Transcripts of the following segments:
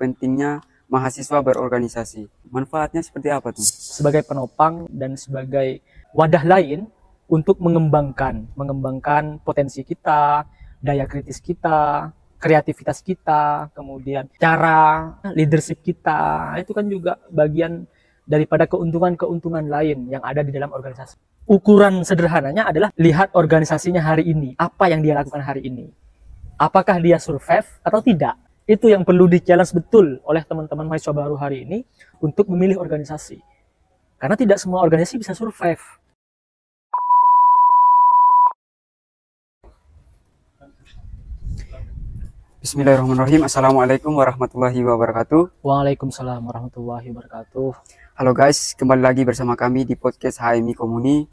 pentingnya mahasiswa berorganisasi. Manfaatnya seperti apa tuh? Sebagai penopang dan sebagai wadah lain untuk mengembangkan potensi kita, daya kritis kita, kreativitas kita, kemudian cara leadership kita. Itu kan juga bagian daripada keuntungan-keuntungan lain yang ada di dalam organisasi. Ukuran sederhananya adalah lihat organisasinya hari ini, apa yang dia lakukan hari ini. Apakah dia survive atau tidak? Itu yang perlu di-challenge betul oleh teman-teman mahasiswa baru hari ini untuk memilih organisasi. Karena tidak semua organisasi bisa survive. Bismillahirrahmanirrahim. Assalamualaikum warahmatullahi wabarakatuh. Waalaikumsalam warahmatullahi wabarakatuh. Halo guys, kembali lagi bersama kami di podcast HMI Komuni.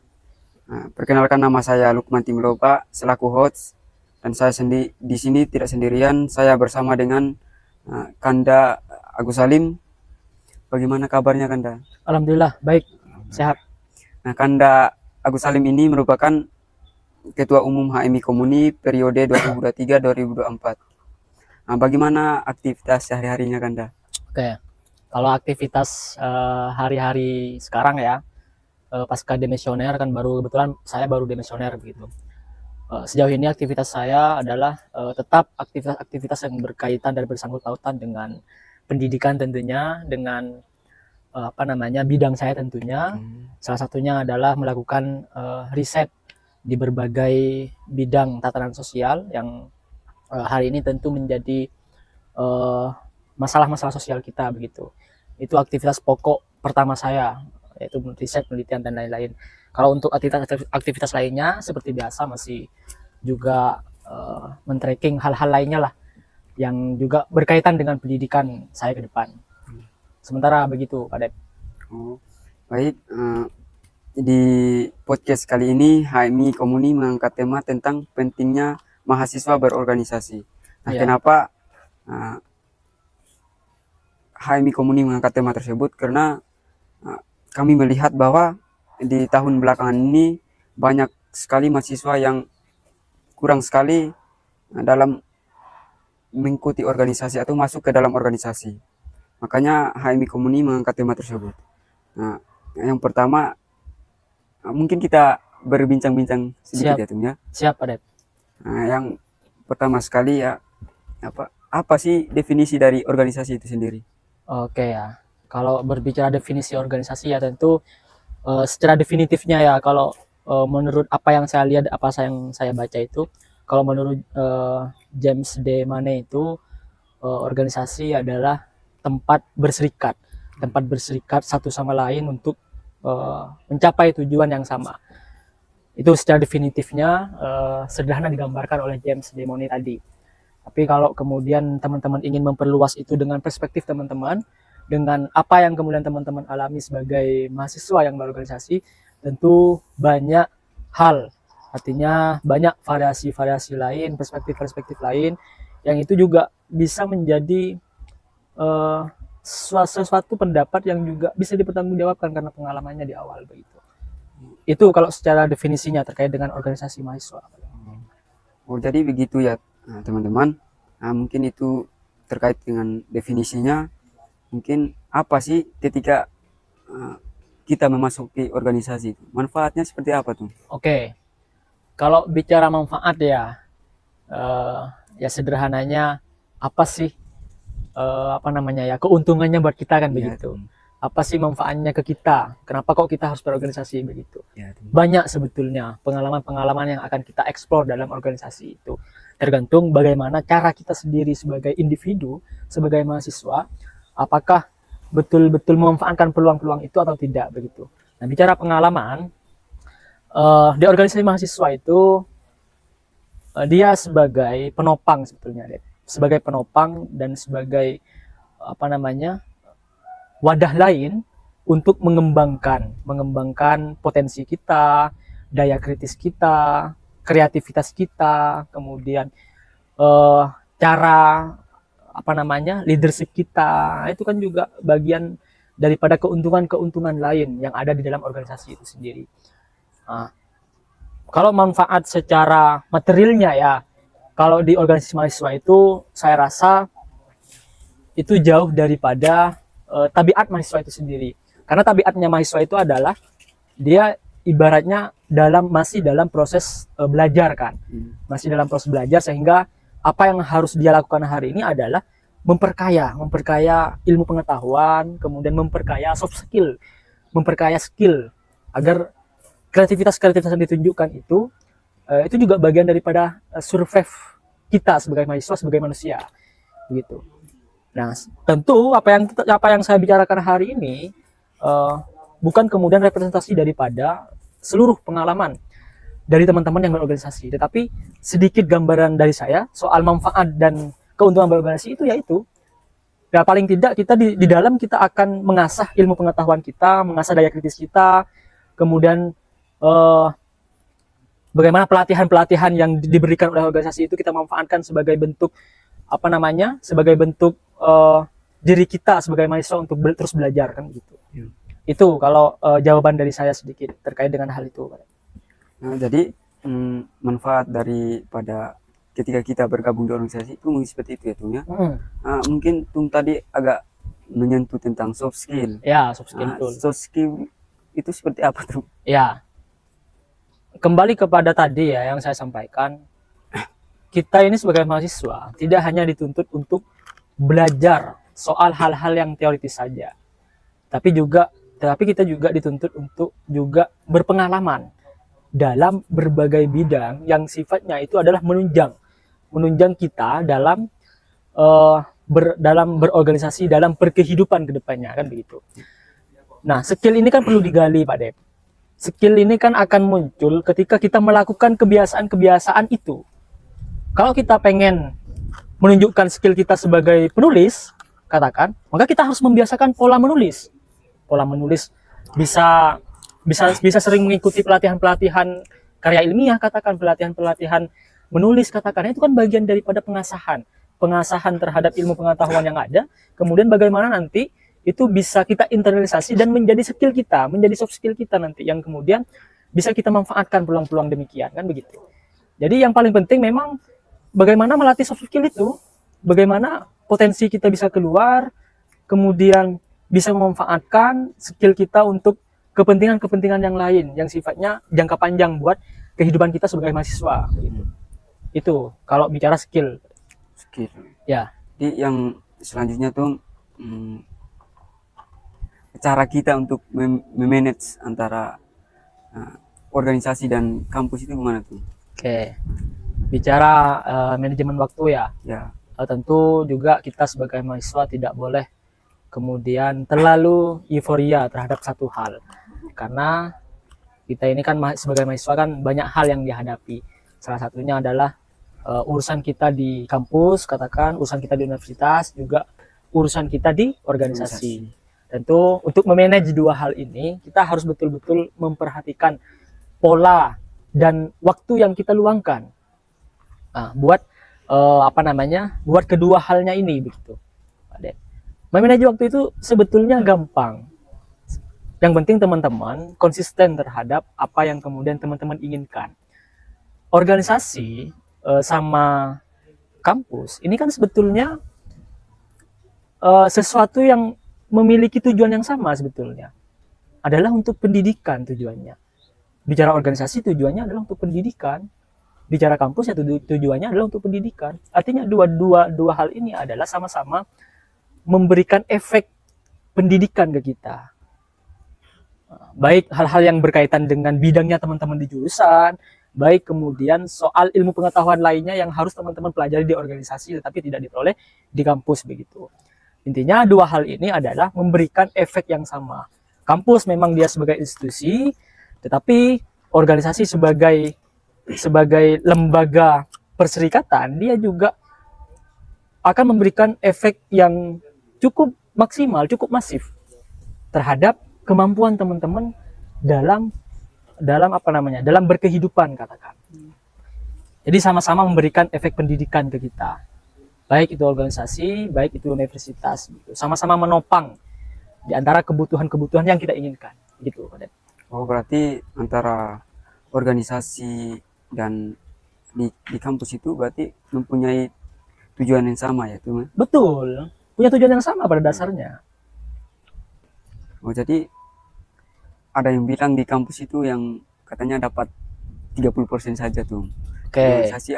Perkenalkan, nama saya Lukman Timloba selaku host, dan saya di sini tidak sendirian. Saya bersama dengan Kanda Agus Salim. Bagaimana kabarnya, Kanda? Alhamdulillah baik, sehat. Nah, Kanda Agus Salim ini merupakan Ketua Umum HMI Komuni periode 2023-2024. Nah, bagaimana aktivitas sehari-harinya, Kanda? Oke, kalau aktivitas hari-hari sekarang ya, pasca demisioner kan kebetulan saya baru demisioner begitu. Sejauh ini aktivitas saya adalah tetap aktivitas-aktivitas yang berkaitan dan bersangkut pautan dengan pendidikan tentunya, dengan bidang saya tentunya. Salah satunya adalah melakukan riset di berbagai bidang tatanan sosial yang hari ini tentu menjadi masalah-masalah sosial kita begitu. Itu aktivitas pokok pertama saya, yaitu riset, penelitian dan lain-lain. Kalau untuk aktivitas lainnya seperti biasa masih juga men-tracking hal-hal lainnya lah yang juga berkaitan dengan pendidikan saya ke depan. Sementara begitu, Pak Dep. Oh, baik. Di podcast kali ini HMI Komuni mengangkat tema tentang pentingnya mahasiswa berorganisasi. Nah, kenapa HMI Komuni mengangkat tema tersebut? Karena kami melihat bahwa di tahun belakangan ini banyak sekali mahasiswa yang kurang sekali dalam mengikuti organisasi atau masuk ke dalam organisasi. Makanya HMI Komuni mengangkat tema tersebut. Nah, yang pertama mungkin kita berbincang-bincang sedikit. Siap. Ya, Tum, ya. Siap, Pak Dep. Nah, yang pertama sekali ya, apa sih definisi dari organisasi itu sendiri? Oke ya, kalau berbicara definisi organisasi ya tentu secara definitifnya ya, kalau menurut apa yang saya lihat, yang saya baca itu, kalau menurut James D. Money itu organisasi adalah tempat berserikat satu sama lain untuk mencapai tujuan yang sama. Itu secara definitifnya sederhana digambarkan oleh James D. Money tadi. Tapi kalau kemudian teman-teman ingin memperluas itu dengan perspektif teman-teman, dengan apa yang kemudian teman-teman alami sebagai mahasiswa yang berorganisasi, tentu banyak hal, artinya banyak variasi-variasi lain, perspektif-perspektif lain, yang itu juga bisa menjadi sesuatu pendapat yang juga bisa dipertanggungjawabkan karena pengalamannya di awal begitu. Itu kalau secara definisinya terkait dengan organisasi mahasiswa. Oh, jadi begitu ya, teman-teman. Nah, mungkin itu terkait dengan definisinya. Mungkin apa sih ketika kita memasuki organisasi? Manfaatnya seperti apa tuh? Oke, kalau bicara manfaat ya, ya sederhananya apa sih keuntungannya buat kita kan begitu. Apa sih manfaatnya ke kita? Kenapa kok kita harus berorganisasi begitu? Banyak sebetulnya pengalaman-pengalaman yang akan kita eksplor dalam organisasi itu. Tergantung bagaimana cara kita sendiri sebagai individu, sebagai mahasiswa, apakah betul-betul memanfaatkan peluang-peluang itu atau tidak begitu. Nah, bicara pengalaman, di organisasi mahasiswa itu dia sebagai penopang sebetulnya, sebagai penopang dan sebagai wadah lain untuk mengembangkan potensi kita, daya kritis kita, kreativitas kita, kemudian cara leadership kita. Itu kan juga bagian daripada keuntungan-keuntungan lain yang ada di dalam organisasi itu sendiri. Nah, kalau manfaat secara materialnya ya, kalau di organisasi mahasiswa itu saya rasa itu jauh daripada tabiat mahasiswa itu sendiri. Karena tabiatnya mahasiswa itu adalah dia ibaratnya masih dalam proses belajar kan, masih dalam proses belajar, sehingga apa yang harus dia lakukan hari ini adalah memperkaya ilmu pengetahuan, kemudian memperkaya soft skill, memperkaya skill agar kreativitas yang ditunjukkan itu juga bagian daripada survive kita sebagai mahasiswa, sebagai manusia, begitu. Nah, tentu apa yang saya bicarakan hari ini bukan kemudian representasi daripada seluruh pengalaman dari teman-teman yang berorganisasi, tetapi sedikit gambaran dari saya soal manfaat dan keuntungan berorganisasi itu, yaitu ya paling tidak kita di dalam kita akan mengasah ilmu pengetahuan kita, mengasah daya kritis kita, kemudian bagaimana pelatihan-pelatihan yang diberikan oleh organisasi itu kita manfaatkan sebagai bentuk sebagai bentuk diri kita sebagai mahasiswa untuk terus belajar kan gitu. Itu kalau jawaban dari saya sedikit terkait dengan hal itu. Nah, jadi manfaat daripada ketika kita bergabung di organisasi itu mungkin seperti itu ya Tung ya. Mungkin Tung tadi agak menyentuh tentang soft skill. Ya, soft skill itu. Soft skill itu seperti apa Tung? Ya, kembali kepada tadi ya yang saya sampaikan, kita ini sebagai mahasiswa tidak hanya dituntut untuk belajar soal hal-hal yang teoritis saja, tapi kita juga dituntut untuk juga berpengalaman dalam berbagai bidang yang sifatnya itu adalah menunjang kita dalam berorganisasi, dalam berkehidupan kedepannya kan begitu. Nah, skill ini kan perlu digali Pak Dep. Skill ini kan akan muncul ketika kita melakukan kebiasaan-kebiasaan itu. Kalau kita pengen menunjukkan skill kita sebagai penulis, katakan, maka kita harus membiasakan pola menulis. Pola menulis bisa sering mengikuti pelatihan-pelatihan karya ilmiah, katakan pelatihan-pelatihan menulis, katakan itu kan bagian daripada pengasahan terhadap ilmu pengetahuan yang ada. Kemudian bagaimana nanti itu bisa kita internalisasi dan menjadi skill kita, menjadi soft skill kita nanti yang kemudian bisa kita manfaatkan peluang-peluang demikian kan begitu. Jadi yang paling penting memang bagaimana melatih soft skill itu, bagaimana potensi kita bisa keluar, kemudian bisa memanfaatkan skill kita untuk kepentingan-kepentingan yang lain yang sifatnya jangka panjang buat kehidupan kita sebagai mahasiswa. Gitu. Itu kalau bicara skill. Ya. Jadi yang selanjutnya tuh cara kita untuk memanage antara organisasi dan kampus itu gimana tuh? Oke. Bicara manajemen waktu ya. Ya. Tentu juga kita sebagai mahasiswa tidak boleh kemudian terlalu euforia terhadap satu hal. Karena kita ini kan sebagai mahasiswa kan banyak hal yang dihadapi. Salah satunya adalah urusan kita di kampus, katakan urusan kita di universitas, juga urusan kita di organisasi. Tentu untuk memanage dua hal ini kita harus betul-betul memperhatikan pola dan waktu yang kita luangkan buat buat kedua halnya ini begitu. Memanage waktu itu sebetulnya gampang. Yang penting teman-teman konsisten terhadap apa yang kemudian teman-teman inginkan. Organisasi sama kampus ini kan sebetulnya sesuatu yang memiliki tujuan yang sama sebetulnya. Adalah untuk pendidikan tujuannya. Bicara organisasi tujuannya adalah untuk pendidikan. Bicara kampus ya tujuannya adalah untuk pendidikan. Artinya dua hal ini adalah sama-sama memberikan efek pendidikan ke kita. Baik hal-hal yang berkaitan dengan bidangnya teman-teman di jurusan, baik kemudian soal ilmu pengetahuan lainnya yang harus teman-teman pelajari di organisasi tetapi tidak diperoleh di kampus begitu. Intinya dua hal ini adalah memberikan efek yang sama. Kampus memang dia sebagai institusi, tetapi organisasi sebagai lembaga perserikatan dia juga akan memberikan efek yang cukup maksimal, cukup masif terhadap kemampuan teman-teman dalam berkehidupan katakan. Jadi sama-sama memberikan efek pendidikan ke kita. Baik itu organisasi, baik itu universitas, gitu. Sama-sama menopang di antara kebutuhan-kebutuhan yang kita inginkan, gitu. Oh, berarti antara organisasi dan di kampus itu berarti mempunyai tujuan yang sama ya, tuh? Betul. punya tujuan yang sama pada dasarnya. Oh, jadi ada yang bilang di kampus itu yang katanya dapat 30% saja tuh. Di Oke. organisasi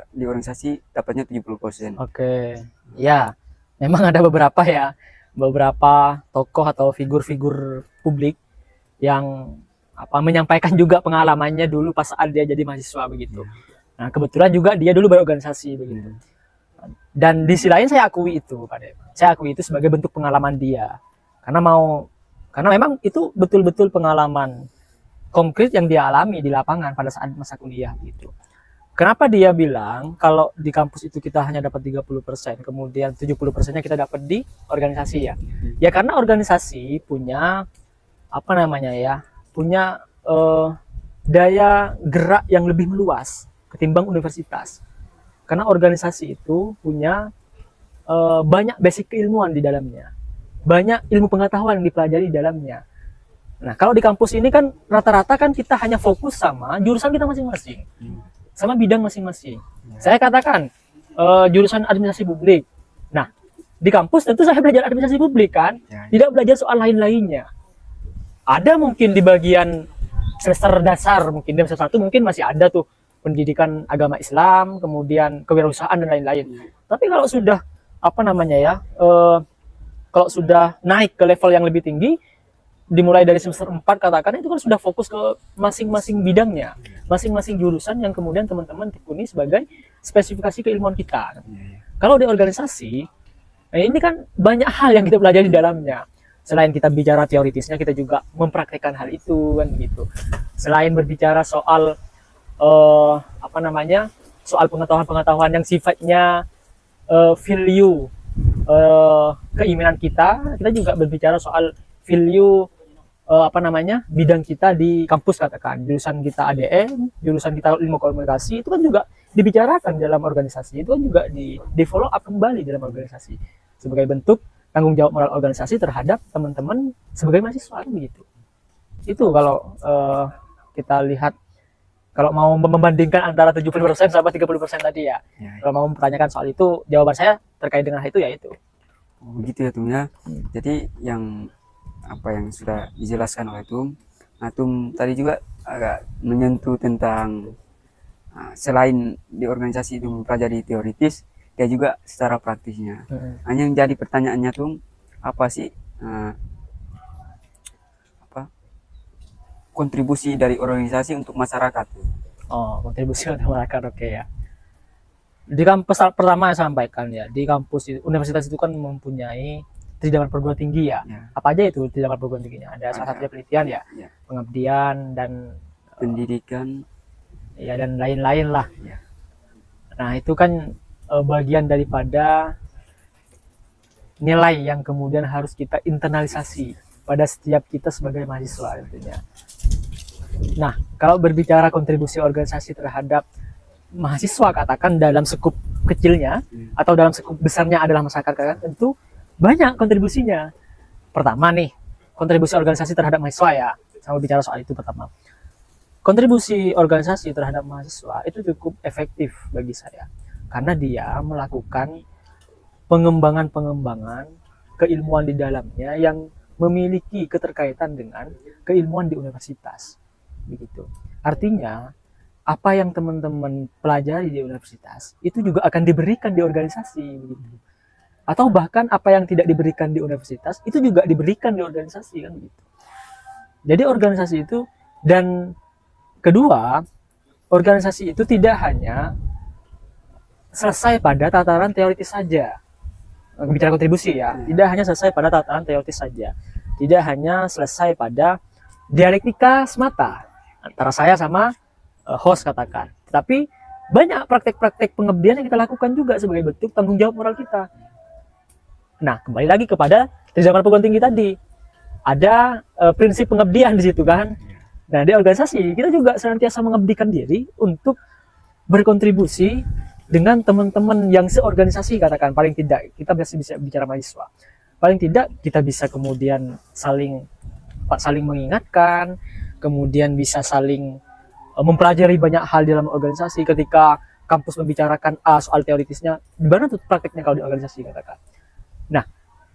di organisasi dapatnya 70%. Oke, ya, memang ada beberapa tokoh atau figur-figur publik yang menyampaikan juga pengalamannya dulu pas saat dia jadi mahasiswa begitu. Nah, kebetulan juga dia dulu berorganisasi begitu. Dan di sisi lain saya akui itu, Pak Dem. Saya akui itu sebagai bentuk pengalaman dia. Karena memang itu betul-betul pengalaman konkret yang dia alami di lapangan pada saat masa kuliah gitu. Kenapa dia bilang kalau di kampus itu kita hanya dapat 30%, kemudian 70%-nya kita dapat di organisasi ya? Ya karena organisasi punya punya daya gerak yang lebih meluas ketimbang universitas. Karena organisasi itu punya banyak basic keilmuan di dalamnya. Banyak ilmu pengetahuan yang dipelajari di dalamnya. Nah, kalau di kampus ini kan rata-rata kan kita hanya fokus sama jurusan kita masing-masing. Sama bidang masing-masing. Saya katakan jurusan administrasi publik. Nah, di kampus tentu saya belajar administrasi publik kan, tidak belajar soal lain-lainnya. Ada mungkin di bagian semester dasar, mungkin di semester 1 mungkin masih ada tuh pendidikan agama Islam, kemudian kewirausahaan dan lain-lain. Tapi kalau sudah kalau sudah naik ke level yang lebih tinggi, dimulai dari semester 4 katakan, itu kan sudah fokus ke masing-masing bidangnya, masing-masing jurusan yang kemudian teman-teman tekuni sebagai spesifikasi keilmuan kita. Kalau di organisasi, ini kan banyak hal yang kita pelajari di dalamnya. Selain kita bicara teoritisnya, kita juga mempraktekkan hal itu kan gitu. Selain berbicara soal soal pengetahuan-pengetahuan yang sifatnya value keimanan kita juga berbicara soal value bidang kita di kampus, katakan jurusan kita ADM, jurusan kita ilmu komunikasi, itu kan juga dibicarakan dalam organisasi, itu kan juga di follow up kembali dalam organisasi sebagai bentuk tanggung jawab moral organisasi terhadap teman-teman sebagai mahasiswa begitu. Itu kalau kita lihat, kalau mau membandingkan antara 70% sama 30% tadi ya. Kalau mau mempertanyakan soal itu, jawaban saya terkait dengan itu ya itu. Oh, gitu ya Tum ya. Jadi yang apa yang sudah dijelaskan oleh Tum, nah Tum tadi juga agak menyentuh tentang selain di organisasi itu mempelajari teoritis, dia juga secara praktisnya. Hanya yang jadi pertanyaannya Tum, apa sih kontribusi dari organisasi untuk masyarakat? Oh, kontribusi untuk masyarakat, oke ya. Di kampus pertama saya sampaikan ya, di kampus universitas itu kan mempunyai jenjang perguruan tinggi ya. Apa aja itu jenjang perguruan tingginya? Ada salah satunya penelitian ya, pengabdian dan pendidikan ya dan lain-lain lah. Nah, itu kan bagian daripada nilai yang kemudian harus kita internalisasi pada setiap kita sebagai mahasiswa tentunya. Nah, kalau berbicara kontribusi organisasi terhadap mahasiswa, katakan dalam skup kecilnya atau dalam skup besarnya adalah masyarakat, kan tentu banyak kontribusinya. Pertama nih, kontribusi organisasi terhadap mahasiswa ya. Saya mau bicara soal itu pertama. Kontribusi organisasi terhadap mahasiswa itu cukup efektif bagi saya karena dia melakukan pengembangan keilmuan di dalamnya yang memiliki keterkaitan dengan keilmuan di universitas. Begitu. Artinya, apa yang teman-teman pelajari di universitas itu juga akan diberikan di organisasi begitu. Atau bahkan apa yang tidak diberikan di universitas itu juga diberikan di organisasi kan gitu. Jadi organisasi itu, dan kedua, organisasi itu tidak hanya selesai pada tataran teoritis saja. Bicara kontribusi ya, tidak hanya selesai pada tataran teoritis saja. Tidak hanya selesai pada dialektika semata antara saya sama host katakan. Tapi banyak praktek-praktek pengabdian yang kita lakukan juga sebagai bentuk tanggung jawab moral kita. Nah, kembali lagi kepada jenjang perguruan tinggi tadi. Ada prinsip pengabdian di situ kan. Nah, di organisasi kita juga senantiasa mengabdikan diri untuk berkontribusi dengan teman-teman yang seorganisasi, katakan paling tidak kita bisa bicara mahasiswa. Paling tidak kita bisa kemudian saling mengingatkan, kemudian bisa saling mempelajari banyak hal di dalam organisasi. Ketika kampus membicarakan soal teoritisnya, di mana tuh prakteknya kalau di organisasi, katakan. Nah,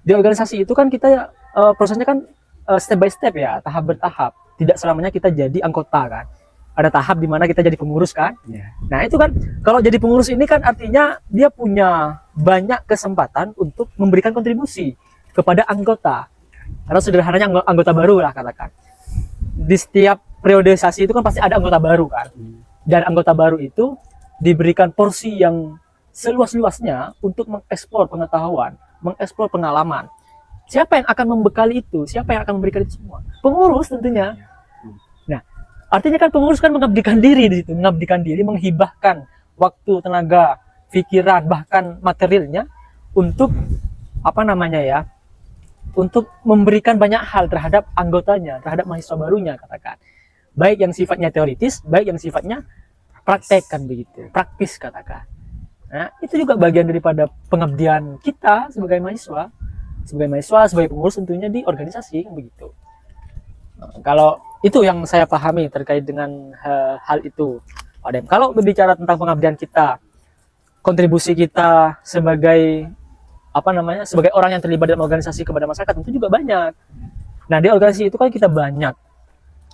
Di organisasi itu kan kita prosesnya kan step by step ya, tahap bertahap. Tidak selamanya kita jadi anggota kan. Ada tahap di mana kita jadi pengurus kan. Ya. Nah itu kan kalau jadi pengurus ini kan artinya dia punya banyak kesempatan untuk memberikan kontribusi kepada anggota. Karena sederhananya anggota baru lah katakan. Di setiap periodisasi itu kan pasti ada anggota baru kan. Dan anggota baru itu diberikan porsi yang seluas-luasnya untuk mengeksplor pengetahuan, mengeksplor pengalaman. Siapa yang akan membekali itu? Siapa yang akan memberikan itu semua? Pengurus tentunya. Nah, artinya kan pengurus kan mengabdikan diri di situ, mengabdikan diri, menghibahkan waktu, tenaga, pikiran, bahkan materialnya untuk apa namanya ya? Untuk memberikan banyak hal terhadap anggotanya, terhadap mahasiswa barunya katakan. Baik yang sifatnya teoritis, baik yang sifatnya praktek kan begitu, praktis katakan. Nah, itu juga bagian daripada pengabdian kita sebagai mahasiswa, sebagai pengurus tentunya di organisasi kan begitu. Nah, kalau itu yang saya pahami terkait dengan hal itu, Pak Dem. Kalau berbicara tentang pengabdian kita, kontribusi kita sebagai apa namanya, sebagai orang yang terlibat dalam organisasi kepada masyarakat tentu juga banyak. Nah, di organisasi itu kan kita banyak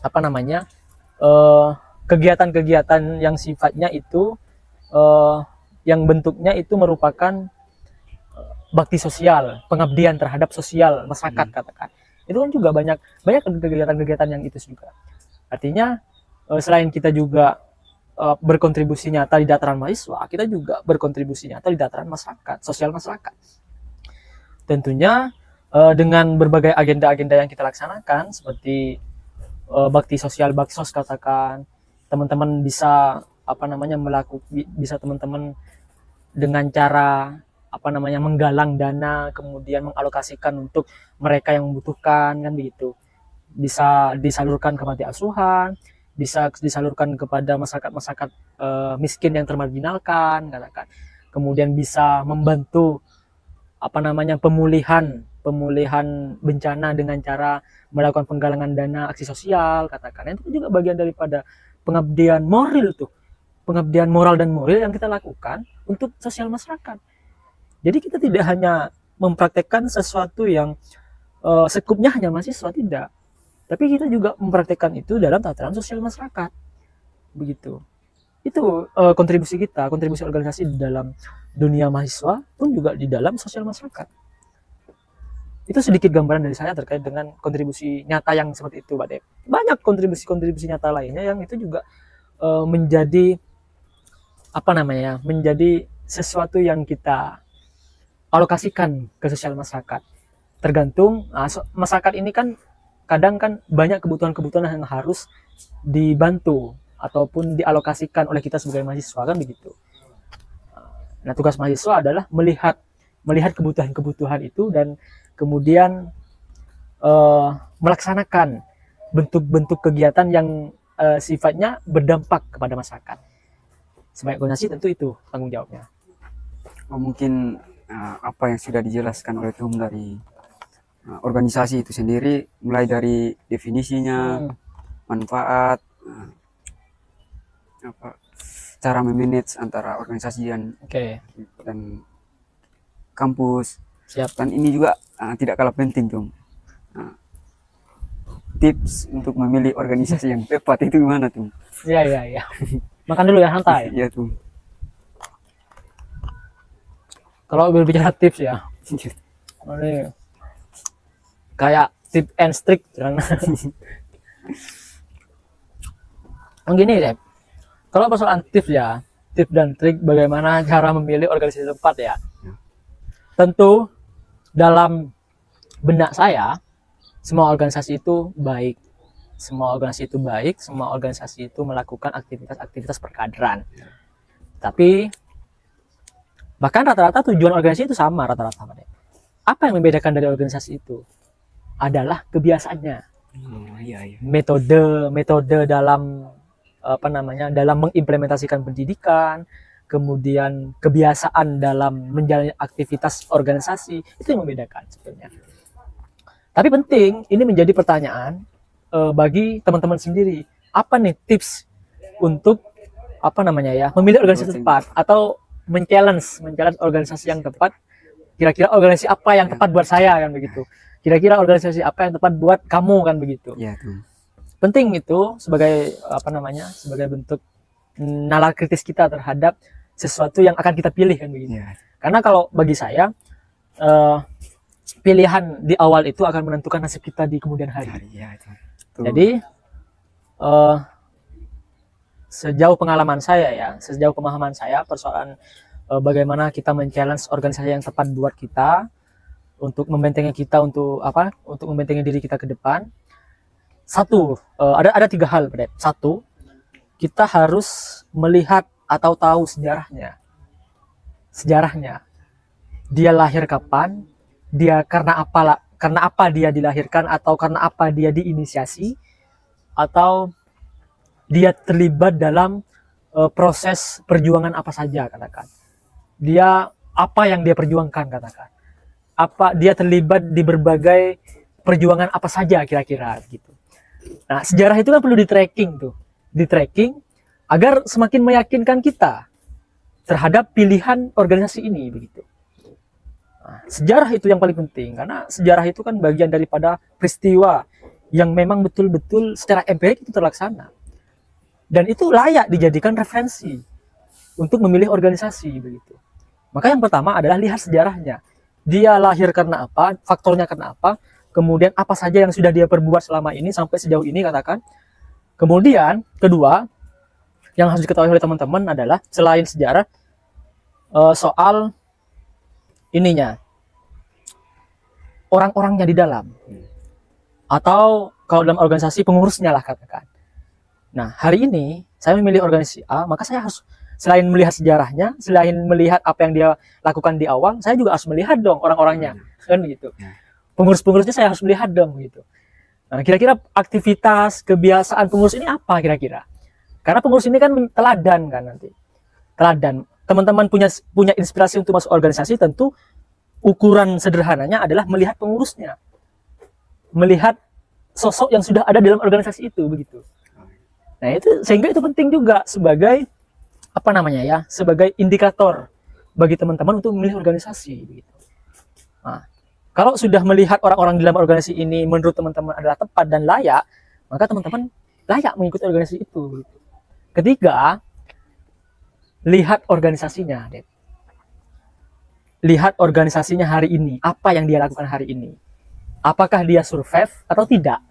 apa namanya kegiatan-kegiatan yang sifatnya itu yang bentuknya itu merupakan bakti sosial, pengabdian terhadap sosial masyarakat katakan. Itu kan juga banyak kegiatan-kegiatan yang itu juga. Artinya selain kita juga berkontribusi nyata di dataran mahasiswa, kita juga berkontribusi nyata di dataran masyarakat, sosial masyarakat. Tentunya dengan berbagai agenda-agenda yang kita laksanakan seperti bakti sosial, baksos katakan, teman-teman bisa apa namanya bisa teman-teman dengan cara apa namanya menggalang dana, kemudian mengalokasikan untuk mereka yang membutuhkan kan begitu. Bisa disalurkan ke panti asuhan, bisa disalurkan kepada masyarakat miskin yang termarginalkan katakan. Kemudian bisa membantu apa namanya pemulihan bencana dengan cara melakukan penggalangan dana aksi sosial katakan. Itu juga bagian daripada pengabdian moral tuh, pengabdian moral dan moral yang kita lakukan untuk sosial masyarakat. Jadi kita tidak hanya mempraktekkan sesuatu yang sekupnya hanya mahasiswa, tidak, tapi kita juga mempraktekkan itu dalam tataran sosial masyarakat begitu. Itu kontribusi kita, kontribusi organisasi di dalam dunia mahasiswa pun juga di dalam sosial masyarakat. Itu sedikit gambaran dari saya terkait dengan kontribusi nyata yang seperti itu, Pak Dep. Banyak kontribusi nyata lainnya yang itu juga menjadi apa namanya, menjadi sesuatu yang kita alokasikan ke sosial masyarakat. Tergantung masyarakat ini kan kadang kan banyak kebutuhan-kebutuhan yang harus dibantu ataupun dialokasikan oleh kita sebagai mahasiswa kan begitu. Nah, tugas mahasiswa adalah melihat kebutuhan-kebutuhan itu dan kemudian melaksanakan bentuk-bentuk kegiatan yang sifatnya berdampak kepada masyarakat. Sebagai organisasi tentu itu tanggung jawabnya. Mungkin apa yang sudah dijelaskan oleh Tum dari organisasi itu sendiri, mulai dari definisinya, manfaat, cara memanage antara organisasi dan kampus. Siap. Dan ini juga tidak kalah penting Tum. Tips untuk memilih organisasi yang tepat itu gimana Tum? Iya. Makan dulu ya, santai. Iya Tum. Kalau berbicara tips ya, ini kayak tip and trick karena gini deh. Kalau persoalan tips ya, tips dan trik bagaimana cara memilih organisasi tepat ya. Tentu dalam benak saya semua organisasi itu baik. Semua organisasi itu melakukan aktivitas perkaderan. Tapi bahkan rata-rata tujuan organisasi itu sama rata-rata. Apa yang membedakan dari organisasi itu adalah kebiasaannya. Metode dalam apa namanya, dalam mengimplementasikan pendidikan, kemudian kebiasaan dalam menjalani aktivitas organisasi, itu yang membedakan sebenarnya. Tapi penting, ini menjadi pertanyaan bagi teman-teman sendiri. Apa nih tips untuk apa namanya ya, memilih organisasi tepat atau men-challenge organisasi yang tepat kira-kira organisasi apa yang tepat buat saya kan begitu. Kira-kira organisasi apa yang tepat buat kamu kan begitu. Ya, tuh. Penting itu sebagai apa namanya, sebagai bentuk nalar kritis kita terhadap sesuatu yang akan kita pilih kan begitu. Ya. Karena kalau bagi saya pilihan di awal itu akan menentukan nasib kita di kemudian hari. Ya, itu. Jadi sejauh pengalaman saya ya, sejauh pemahaman saya persoalan bagaimana kita men-challenge organisasi yang tepat buat kita untuk membentengi kita untuk apa? Untuk membentengi diri kita ke depan. Satu, ada 3 hal, Bret. Satu, kita harus melihat atau tahu sejarahnya. Sejarahnya. Dia lahir kapan? Dia karena apa dia dilahirkan, atau karena apa dia diinisiasi, atau dia terlibat dalam proses perjuangan apa saja, katakan. Dia apa yang dia perjuangkan, katakan. Apa dia terlibat di berbagai perjuangan apa saja kira-kira gitu. Nah, sejarah itu kan perlu di-tracking tuh. Di-tracking agar semakin meyakinkan kita terhadap pilihan organisasi ini begitu. Nah, sejarah itu yang paling penting karena sejarah itu kan bagian daripada peristiwa yang memang betul-betul secara empirik itu terlaksana. Dan itu layak dijadikan referensi untuk memilih organisasi begitu. Maka yang pertama adalah lihat sejarahnya. Dia lahir karena apa, faktornya karena apa, kemudian apa saja yang sudah dia perbuat selama ini sampai sejauh ini katakan. Kemudian kedua yang harus diketahui oleh teman-teman adalah selain sejarah soal ininya, orang-orangnya di dalam, atau kalau dalam organisasi pengurusnya lah katakan. Nah, hari ini saya memilih organisasi A, maka saya harus selain melihat sejarahnya, selain melihat apa yang dia lakukan di awal, saya juga harus melihat dong orang-orangnya, kan gitu. Pengurus-pengurusnya saya harus melihat dong gitu. Nah, kira-kira aktivitas, kebiasaan pengurus ini apa kira-kira? Karena pengurus ini kan teladan kan nanti. Teladan. Teman-teman punya inspirasi untuk masuk organisasi, tentu ukuran sederhananya adalah melihat pengurusnya. Melihat sosok yang sudah ada dalam organisasi itu begitu. Nah, itu sehingga itu penting juga sebagai apa namanya ya, sebagai indikator bagi teman-teman untuk memilih organisasi begitu. Nah, kalau sudah melihat orang-orang di dalam organisasi ini menurut teman-teman adalah tepat dan layak, maka teman-teman layak mengikuti organisasi itu. Ketiga, lihat organisasinya. Lihat organisasinya hari ini, apa yang dia lakukan hari ini. Apakah dia survive atau tidak?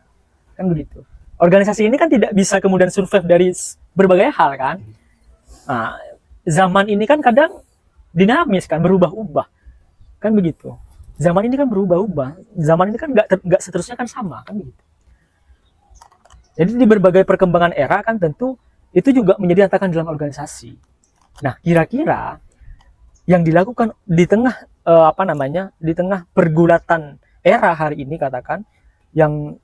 Kan begitu. Organisasi ini kan tidak bisa kemudian survive dari berbagai hal kan. Nah, zaman ini kan kadang dinamis kan, berubah-ubah. Kan begitu. Zaman ini kan berubah-ubah. Zaman ini kan nggak seterusnya kan sama kan begitu. Jadi di berbagai perkembangan era kan tentu itu juga menjadi tantangan dalam organisasi. Nah, kira-kira yang dilakukan di tengah di tengah pergulatan era hari ini katakan yang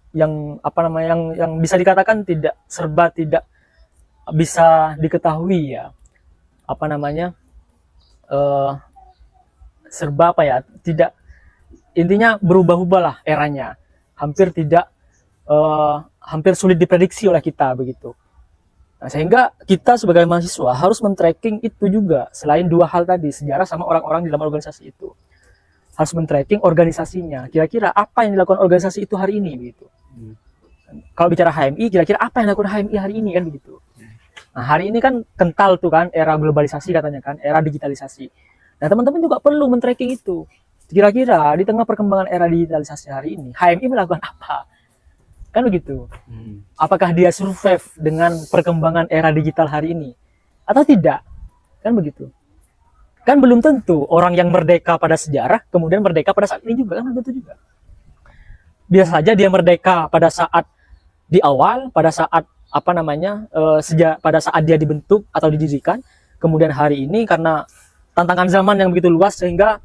bisa dikatakan tidak bisa diketahui ya. Tidak, intinya berubah-ubah lah eranya, hampir sulit diprediksi oleh kita begitu. Nah, sehingga kita sebagai mahasiswa harus men-tracking itu juga, selain 2 hal tadi, sejarah sama orang-orang di dalam organisasi itu, harus men-tracking organisasinya, kira-kira apa yang dilakukan organisasi itu hari ini begitu. Kalau bicara HMI, kira-kira apa yang dilakukan HMI hari ini kan begitu. Nah, hari ini kan kental tuh kan era globalisasi katanya kan, era digitalisasi. Nah, teman-teman juga perlu men-tracking itu. Kira-kira di tengah perkembangan era digitalisasi hari ini, HMI melakukan apa? Kan begitu. Apakah dia survive dengan perkembangan era digital hari ini? Atau tidak? Kan begitu. Kan belum tentu orang yang merdeka pada sejarah, kemudian merdeka pada saat ini juga, kan belum tentu juga. Biasa saja dia merdeka pada saat di awal, pada saat pada saat dia dibentuk atau didirikan, kemudian hari ini karena tantangan zaman yang begitu luas sehingga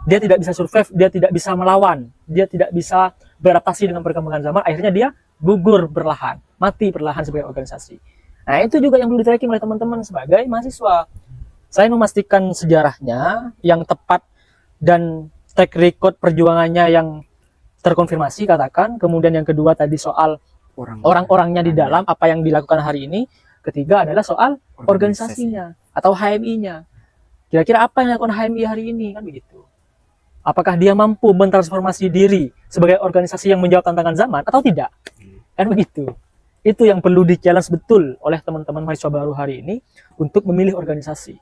dia tidak bisa survive, dia tidak bisa melawan, dia tidak bisa beradaptasi dengan perkembangan zaman, akhirnya dia gugur perlahan, mati perlahan sebagai organisasi. Nah, itu juga yang perlu di-tracking oleh teman-teman sebagai mahasiswa. Saya memastikan sejarahnya yang tepat dan track record perjuangannya yang terkonfirmasi katakan, kemudian yang kedua tadi soal orang-orangnya di dalam, apa yang dilakukan hari ini. Ketiga adalah soal organisasinya atau HMI-nya. Kira-kira apa yang dilakukan HMI hari ini kan begitu. apakah dia mampu mentransformasi diri sebagai organisasi yang menjawab tantangan zaman atau tidak. Kan begitu. Itu yang perlu di-challenge betul oleh teman-teman mahasiswa baru hari ini untuk memilih organisasi.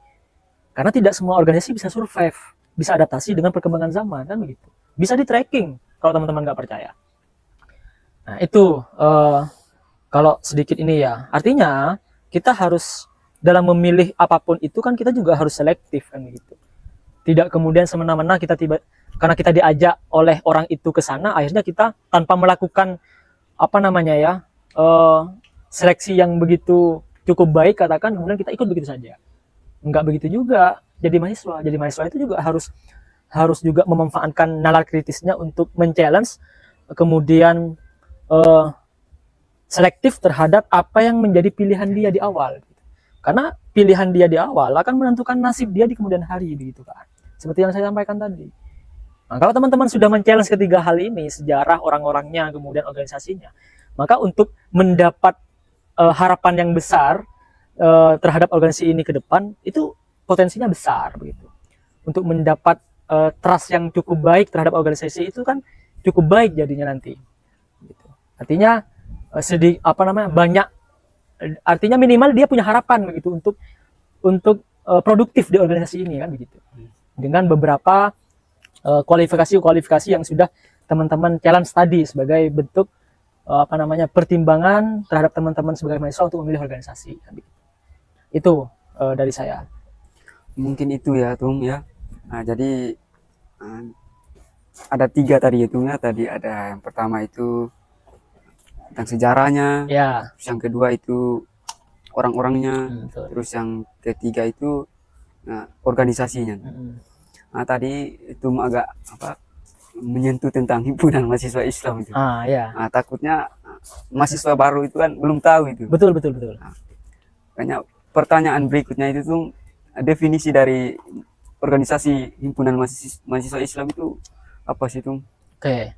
Karena tidak semua organisasi bisa survive, bisa adaptasi dengan perkembangan zaman, kan begitu. Bisa di-tracking kalau teman-teman nggak percaya. Nah, itu kalau sedikit ini ya. Artinya, kita harus dalam memilih apapun itu kan kita juga harus selektif, kan begitu. Tidak kemudian semena-mena karena kita diajak oleh orang itu ke sana, akhirnya kita tanpa melakukan apa namanya ya, seleksi yang begitu cukup baik, katakan, kemudian kita ikut begitu saja. Enggak begitu juga jadi mahasiswa. Jadi mahasiswa itu juga harus juga memanfaatkan nalar kritisnya untuk men-challenge, kemudian selektif terhadap apa yang menjadi pilihan dia di awal. Karena pilihan dia di awal akan menentukan nasib dia di kemudian hari, begitu kan. Seperti yang saya sampaikan tadi. Nah, kalau teman-teman sudah men-challenge ketiga hal ini, sejarah, orang-orangnya, kemudian organisasinya, maka untuk mendapat harapan yang besar terhadap organisasi ini ke depan, itu potensinya besar, begitu. Untuk mendapat trust yang cukup baik terhadap organisasi itu kan cukup baik jadinya nanti. Gitu. Artinya banyak, artinya minimal dia punya harapan begitu untuk produktif di organisasi ini, kan begitu. Dengan beberapa kualifikasi yang sudah teman-teman challenge tadi sebagai bentuk pertimbangan terhadap teman-teman sebagai mahasiswa untuk memilih organisasi. Itu dari saya. Mungkin itu ya Tung ya. Nah, jadi ada 3 tadi itu ya. Tadi ada yang pertama itu tentang sejarahnya, Ya. terus yang kedua itu orang-orangnya, Betul. terus yang ketiga itu organisasinya. Nah, tadi itu agak menyentuh tentang himpunan mahasiswa Islam itu. Ya. Nah, takutnya mahasiswa baru itu kan belum tahu itu. Betul. Nah, makanya pertanyaan berikutnya itu tuh, definisi dari organisasi himpunan mahasiswa Islam itu apa sih Tung? Oke.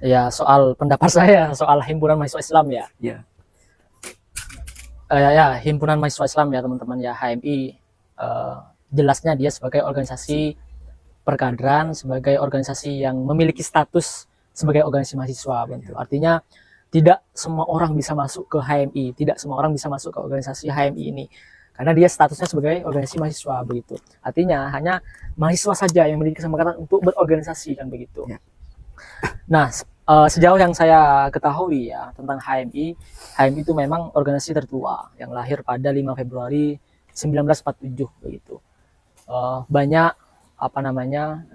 Ya, soal pendapat saya soal himpunan mahasiswa Islam ya. Ya. Ya, himpunan mahasiswa Islam ya teman-teman ya, HMI. Jelasnya dia sebagai organisasi perkaderan, sebagai organisasi yang memiliki status sebagai organisasi mahasiswa. Betul. Artinya tidak semua orang bisa masuk ke HMI, tidak semua orang bisa masuk ke organisasi HMI ini, karena dia statusnya sebagai organisasi mahasiswa, begitu. Artinya hanya mahasiswa saja yang memiliki kesempatan untuk berorganisasi, kan begitu. Ya. Nah, sejauh yang saya ketahui ya tentang HMI itu memang organisasi tertua yang lahir pada 5 Februari 1947 begitu. Banyak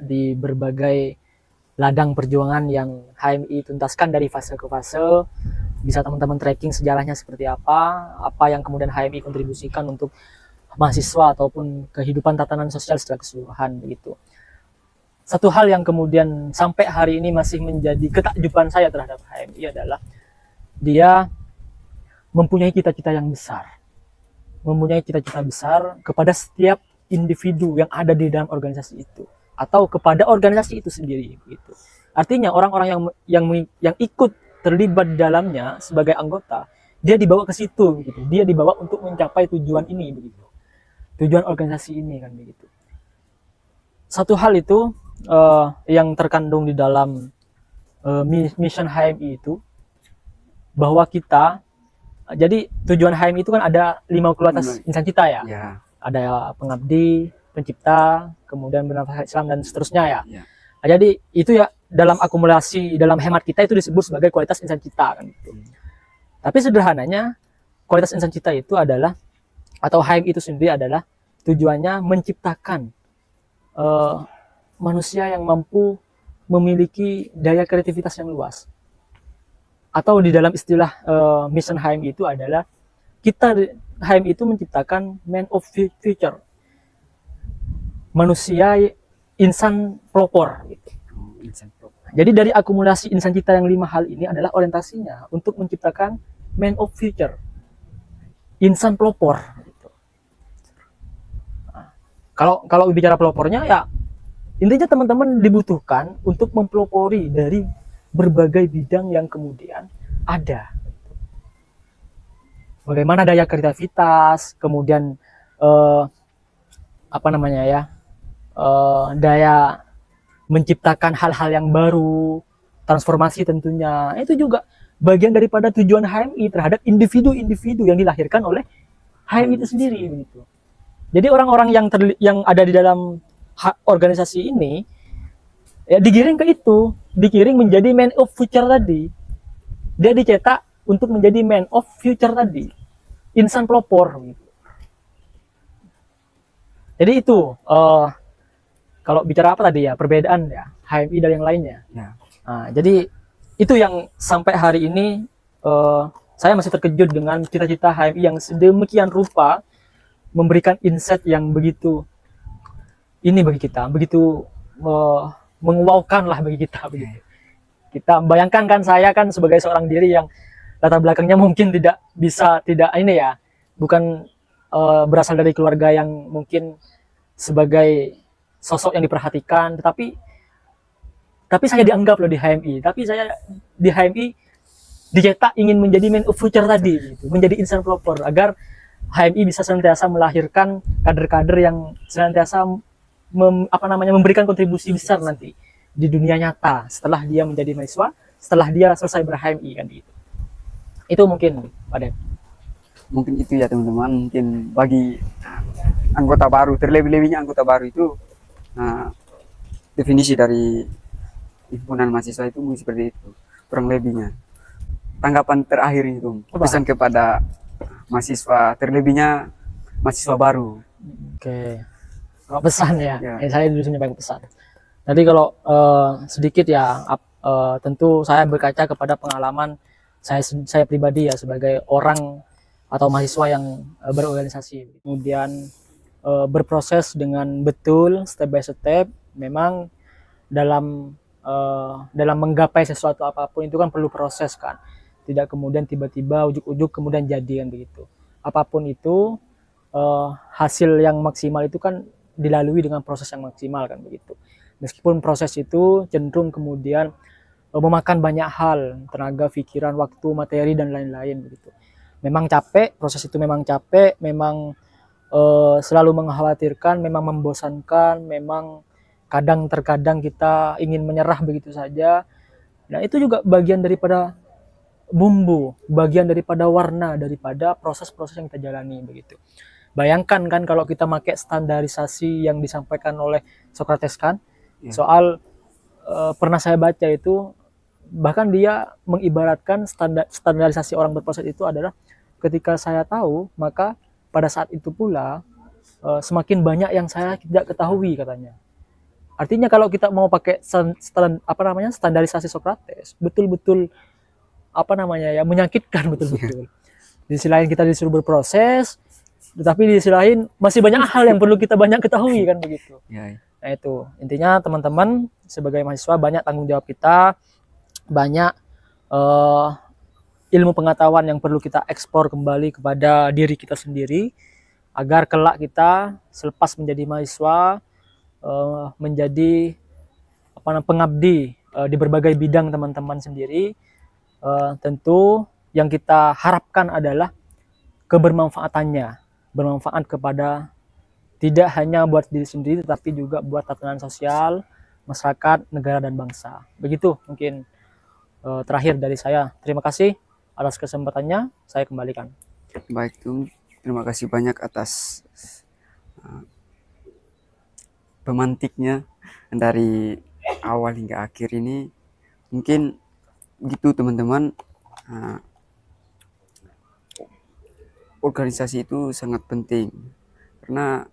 di berbagai ladang perjuangan yang HMI tuntaskan dari fase ke fase. Bisa teman-teman tracking sejarahnya seperti apa yang kemudian HMI kontribusikan untuk mahasiswa ataupun kehidupan tatanan sosial secara keseluruhan begitu. Satu hal yang kemudian sampai hari ini masih menjadi ketakjuban saya terhadap HMI adalah dia mempunyai cita-cita yang besar. Mempunyai cita-cita besar kepada setiap individu yang ada di dalam organisasi itu atau kepada organisasi itu sendiri gitu. Artinya orang-orang yang ikut terlibat di dalamnya sebagai anggota, dia dibawa ke situ gitu. Dia dibawa untuk mencapai tujuan ini begitu. Tujuan organisasi ini, kan begitu. Satu hal itu yang terkandung di dalam mission HMI itu, bahwa kita, jadi tujuan HMI itu kan ada 5 kualitas insan cita ya. Ada pengabdi, pencipta, kemudian bernafas Islam, dan seterusnya ya. Nah, jadi itu ya dalam akumulasi, dalam hemat kita itu disebut sebagai kualitas insan cita, kan gitu. Tapi sederhananya kualitas insan cita itu adalah, atau HMI itu sendiri adalah tujuannya menciptakan manusia yang mampu memiliki daya kreativitas yang luas. Atau di dalam istilah mission HMI itu adalah HMI itu menciptakan man of future, manusia insan pelopor gitu. Jadi dari akumulasi insan cita yang 5 hal ini adalah orientasinya untuk menciptakan man of future, insan pelopor gitu. Nah, kalau bicara pelopornya ya intinya teman-teman dibutuhkan untuk mempelopori dari berbagai bidang yang kemudian ada. Bagaimana daya kreativitas, kemudian daya menciptakan hal-hal yang baru, transformasi tentunya. Itu juga bagian daripada tujuan HMI terhadap individu-individu yang dilahirkan oleh HMI itu sendiri begitu. Jadi orang-orang yang ada di dalam organisasi ini ya digiring ke itu, digiring menjadi man of future tadi. Dia dicetak untuk menjadi man of future tadi, insan pelopor. Gitu. Jadi itu kalau bicara apa tadi ya, perbedaan ya HMI dan yang lainnya. Ya. Nah, jadi itu yang sampai hari ini saya masih terkejut dengan cita-cita HMI yang sedemikian rupa memberikan insight yang begitu ini bagi kita, begitu mengwowkan lah bagi kita begitu. Kita bayangkan kan, saya kan sebagai seorang diri yang latar belakangnya mungkin tidak ini ya, bukan berasal dari keluarga yang mungkin sebagai sosok yang diperhatikan, tapi saya dianggap loh di HMI, tapi saya di HMI dicetak ingin menjadi man of future tadi gitu, menjadi insan pelopor agar HMI bisa senantiasa melahirkan kader-kader yang senantiasa memberikan kontribusi besar nanti di dunia nyata setelah dia menjadi mahasiswa, setelah dia selesai ber-HMI kan gitu. Itu mungkin Pak Dep. Mungkin itu ya teman-teman, mungkin bagi anggota baru, terlebih-lebihnya anggota baru itu definisi dari himpunan mahasiswa itu seperti itu kurang lebihnya. Tanggapan terakhir itu pesan kepada mahasiswa, terlebihnya mahasiswa baru. Oke. Pesan ya. Saya dulu menyampaikan pesan. Jadi kalau sedikit ya, tentu saya berkaca kepada pengalaman saya pribadi ya sebagai orang atau mahasiswa yang berorganisasi, kemudian berproses dengan betul step by step. Memang dalam menggapai sesuatu apapun itu kan perlu proses kan, tidak kemudian tiba-tiba ujuk-ujuk kemudian jadi kan begitu. Apapun itu hasil yang maksimal itu kan dilalui dengan proses yang maksimal kan begitu. Meskipun proses itu cenderung kemudian memakan banyak hal, tenaga, pikiran, waktu, materi dan lain-lain begitu. Memang capek, proses itu memang capek, memang selalu mengkhawatirkan, memang membosankan, memang terkadang kita ingin menyerah begitu saja. Nah, itu juga bagian daripada bumbu, bagian daripada warna daripada proses-proses yang kita jalani begitu. Bayangkan kan kalau kita pakai standarisasi yang disampaikan oleh Socrates kan, soal pernah saya baca itu, bahkan dia mengibaratkan standarisasi orang berproses itu adalah ketika saya tahu, maka pada saat itu pula semakin banyak yang saya tidak ketahui katanya. Artinya kalau kita mau pakai standarisasi Socrates, betul-betul menyakitkan betul-betul. Di sisi lain kita disuruh berproses, tetapi di sisi lain masih banyak hal yang perlu kita banyak ketahui kan begitu. Nah itu intinya teman-teman, sebagai mahasiswa banyak tanggung jawab kita, banyak ilmu pengetahuan yang perlu kita ekspor kembali kepada diri kita sendiri agar kelak kita selepas menjadi mahasiswa menjadi pengabdi di berbagai bidang teman-teman sendiri. Tentu yang kita harapkan adalah kebermanfaatannya, bermanfaat kepada tidak hanya buat diri sendiri tetapi juga buat tatanan sosial, masyarakat, negara dan bangsa. Begitu mungkin terakhir dari saya. Terima kasih atas kesempatannya, saya kembalikan. Baik Tung, terima kasih banyak atas pemantiknya dari awal hingga akhir ini. Mungkin gitu teman-teman, organisasi itu sangat penting karena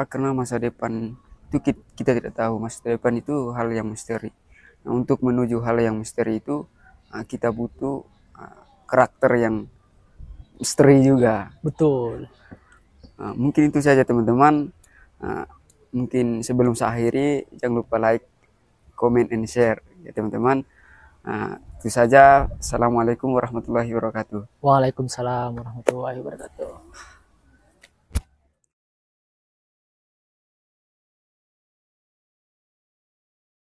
karena masa depan itu kita tidak tahu. Masa depan itu hal yang misteri. Nah, untuk menuju hal yang misteri itu kita butuh karakter yang misteri juga. Betul. Mungkin itu saja teman-teman. Mungkin sebelum saya akhiri, jangan lupa like, comment, and share ya teman-teman. Itu saja. Assalamualaikum warahmatullahi wabarakatuh. Waalaikumsalam warahmatullahi wabarakatuh.